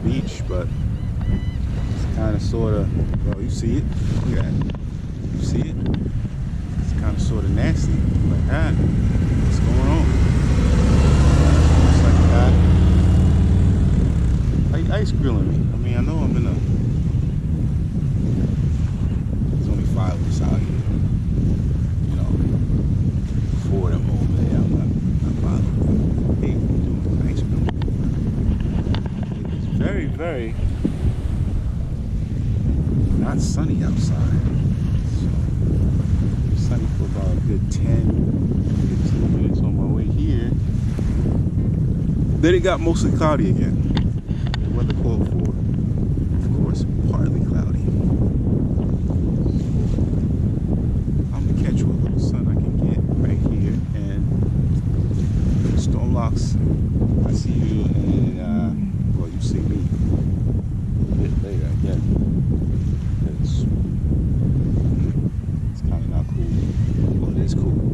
beach, but it's kind of sort of, well, you see it. Look at that. You see it? It's kind of sort of nasty. Like that. What's going on? Looks like that. How you ice grilling me? I mean, I know I'm in a. There's only 5 of us out here. You know, 4 of them over there. I'm not bothered. Hey, what are you doing? Ice grilling. It's very, very not sunny outside. So, it's sunny for about a good 10, 15 minutes on my way here. Then it got mostly cloudy again. The weather called for, of course, partly cloudy. I'm gonna catch what little sun I can get right here. And Stormlocks, I see you, and well, you see me a bit later, I guess. It's kind of not cool. Well, it is cool.